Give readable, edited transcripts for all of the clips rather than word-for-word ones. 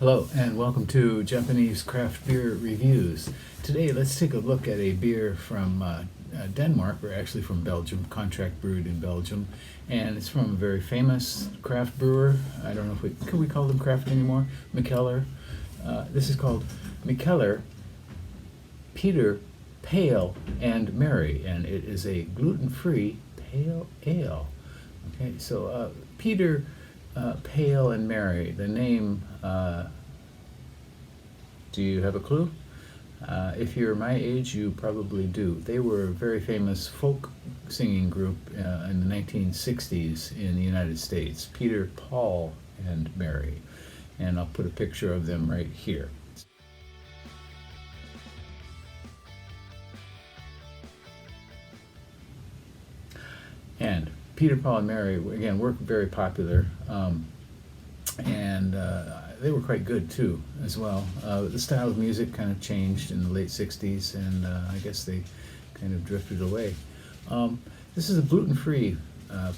Hello and welcome to Japanese Craft Beer Reviews. Today let's take a look at a beer from Denmark, or actually from Belgium, contract brewed in Belgium, and it's from a very famous craft brewer. I don't know if we call them craft anymore. Mikkeller. This is called Mikkeller Peter, Pale and Mary, and it is a gluten-free pale ale. Okay, so Peter, Pale and Mary, the name, do you have a clue? If you're my age, you probably do. They were a very famous folk singing group in the 1960s in the United States, Peter, Paul, and Mary. And I'll put a picture of them right here. And Peter, Paul, and Mary, again, were very popular, and they were quite good too, as well. The style of music kind of changed in the late 60s, and I guess they kind of drifted away. This is a gluten-free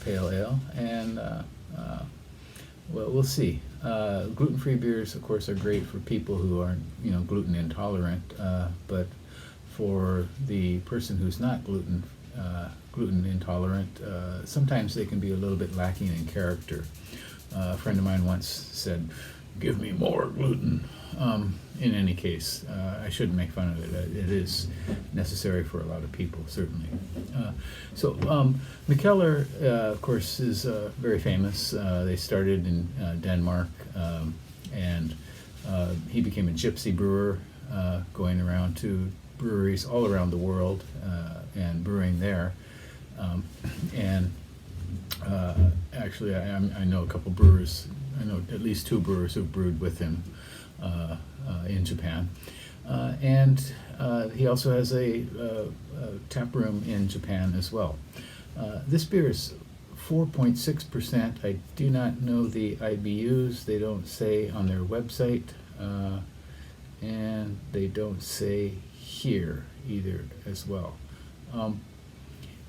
pale ale, and well, we'll see. Gluten-free beers, of course, are great for people who aren't, gluten intolerant, but for the person who's not gluten intolerant, sometimes they can be a little bit lacking in character. A friend of mine once said, "Give me more gluten." In any case, I shouldn't make fun of it. It is necessary for a lot of people, certainly. Mikkeller, of course, is very famous. They started in Denmark, and he became a gypsy brewer, going around to breweries all around the world and brewing there. Actually, I know a couple brewers. I know at least two brewers who brewed with him in Japan, and he also has a tap room in Japan as well. This beer is 4.6%. I do not know the IBUs. They don't say on their website, and they don't say here either as well.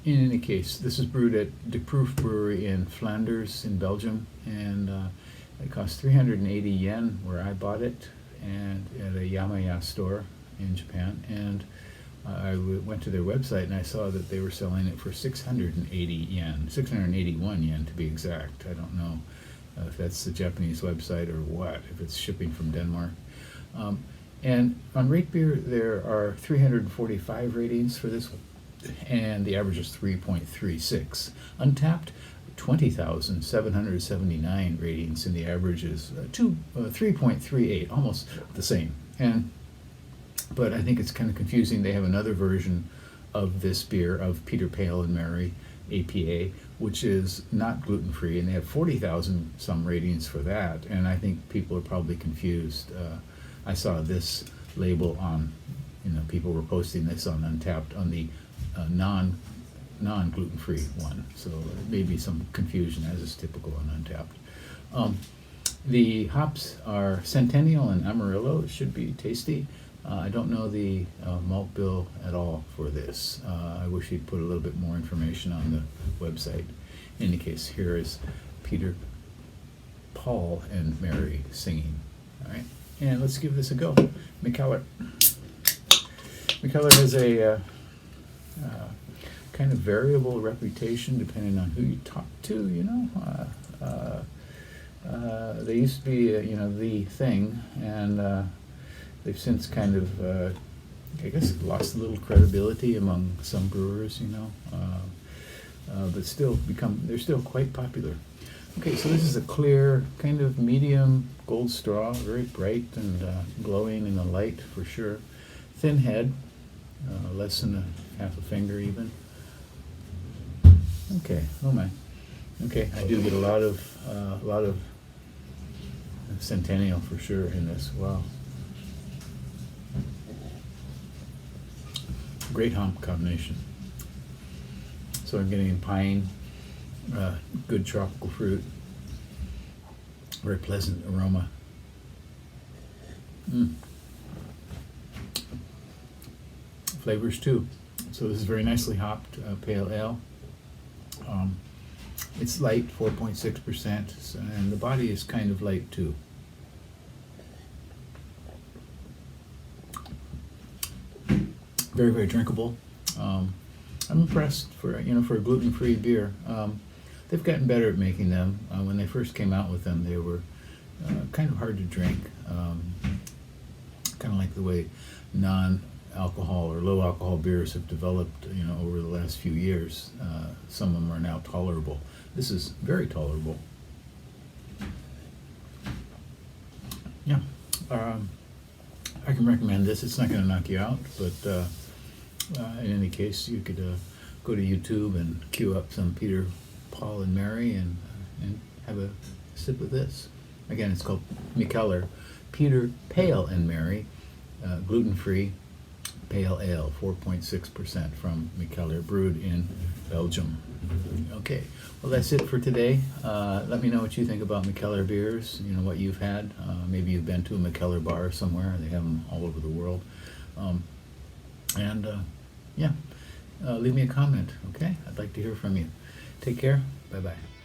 In any case, this is brewed at De Proof Brewery in Flanders in Belgium, and it cost 380 yen where I bought it, and at a Yamaya store in Japan. And I went to their website and I saw that they were selling it for 680 yen, 681 yen to be exact. I don't know if that's the Japanese website or what, if it's shipping from Denmark. And on Rate Beer, there are 345 ratings for this one, and the average is 3.36. Untapped, 20,779 ratings, and the average is 3.38, almost the same. But I think it's kind of confusing. They have another version of this beer, of Peter, Pale and Mary APA, which is not gluten-free, and they have 40,000 some ratings for that, and I think people are probably confused. I saw this label on, people were posting this on Untapped on the non-gluten-free one, so maybe some confusion, as is typical on Untapped. The hops are Centennial and Amarillo. It should be tasty. I don't know the malt bill at all for this. I wish he'd put a little bit more information on the website. In any case, here is Peter, Paul, and Mary singing. All right, and let's give this a go. Mikkeller. Mikkeller has a kind of variable reputation depending on who you talk to. They used to be, the thing, and they've since kind of, I guess, lost a little credibility among some brewers, but they're still quite popular. Okay, so this is a clear, kind of medium gold straw, very bright and glowing in the light for sure. Thin head, less than half a finger even. Okay, oh my. Okay, I do get a lot of Centennial for sure in this. Wow. Great hop combination. So I'm getting pine, good tropical fruit, very pleasant aroma. Flavors too. So this is very nicely hopped pale ale. It's light, 4.6%, and the body is kind of light too. very, very drinkable. I'm impressed for a gluten-free beer. They've gotten better at making them. When they first came out with them, they were kind of hard to drink, kind of like the way non-alcohol or low-alcohol beers have developed, over the last few years. Some of them are now tolerable. This is very tolerable. Yeah, I can recommend this. It's not going to knock you out, but in any case, you could go to YouTube and queue up some Peter, Paul, and Mary and have a sip of this. Again, it's called Mikkeller Peter, Pale and Mary, gluten-free Pale Ale, 4.6% from Mikkeller, brewed in Belgium. Okay, well that's it for today. Let me know what you think about Mikkeller beers, what you've had. Maybe you've been to a Mikkeller bar somewhere. They have them all over the world. Yeah, leave me a comment, okay? I'd like to hear from you. Take care. Bye-bye.